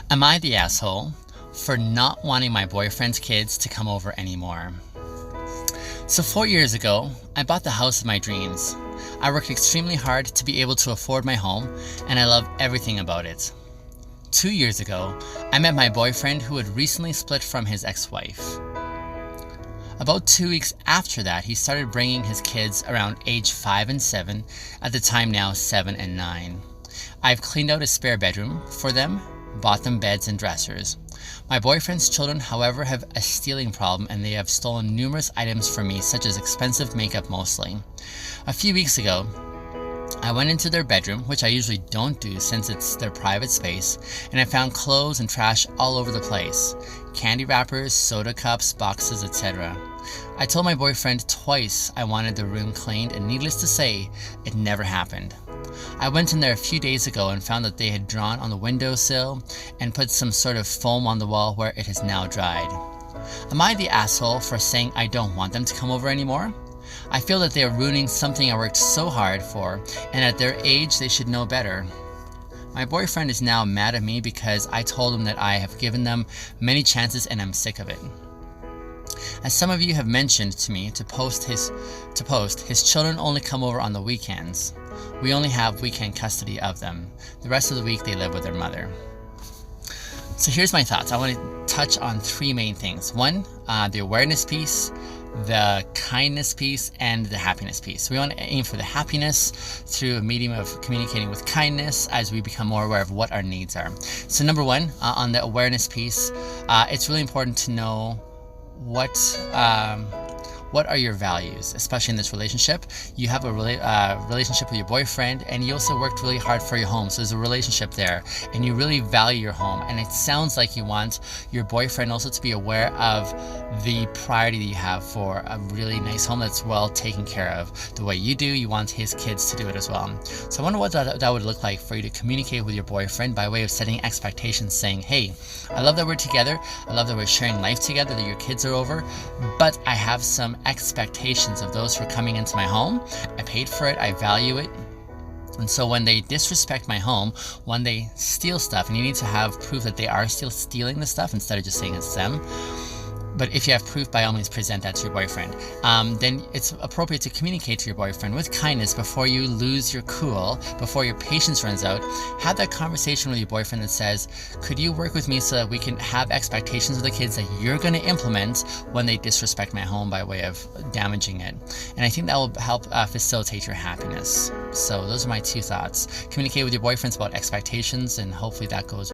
Am I the asshole for not wanting my boyfriend's kids to come over anymore? So 4 years ago, I bought the house of my dreams. I worked extremely hard to be able to afford my home, and I love everything about it. 2 years ago, I met my boyfriend who had recently split from his ex-wife. About 2 weeks after that, he started bringing his kids around age 5 and 7, at the time now 7 and 9. I've cleaned out a spare bedroom for them, bought them beds and dressers. My boyfriend's children, however, have a stealing problem, and they have stolen numerous items from me, such as expensive makeup mostly. A few weeks ago, I went into their bedroom, which I usually don't do since it's their private space, and I found clothes and trash all over the place. Candy wrappers, soda cups, boxes, etc. I told my boyfriend twice I wanted the room cleaned, and needless to say, it never happened. I went in there a few days ago and found that they had drawn on the windowsill and put some sort of foam on the wall where it has now dried. Am I the asshole for saying I don't want them to come over anymore? I feel that they are ruining something I worked so hard for, and at their age they should know better. My boyfriend is now mad at me because I told him that I have given them many chances and I'm sick of it. As some of you have mentioned to me to post, his children only come over on the weekends. We only have weekend custody of them. The rest of the week they live with their mother. So here's my thoughts. I want to touch on three main things. One, the awareness piece, the kindness piece, and the happiness piece. We want to aim for the happiness through a medium of communicating with kindness as we become more aware of what our needs are. So number one, on the awareness piece, it's really important to know what are your values, especially in this relationship. You have a relationship with your boyfriend, and you also worked really hard for your home, so there's a relationship there, and you really value your home, and it sounds like you want your boyfriend also to be aware of the priority that you have for a really nice home that's well taken care of. The way you do, you want his kids to do it as well. So I wonder what that would look like for you to communicate with your boyfriend by way of setting expectations, saying, hey, I love that we're together, I love that we're sharing life together, that your kids are over, but I have some expectations of those who are coming into my home. I paid for it, I value it. And so when they disrespect my home, when they steal stuff, and you need to have proof that they are still stealing the stuff instead of just saying it's them. But if you have proof, by all means present that to your boyfriend. Then it's appropriate to communicate to your boyfriend with kindness before you lose your cool, before your patience runs out. Have that conversation with your boyfriend that says, could you work with me so that we can have expectations of the kids that you're going to implement when they disrespect my home by way of damaging it? And I think that will help facilitate your happiness. So those are my two thoughts. Communicate with your boyfriends about expectations, and hopefully that goes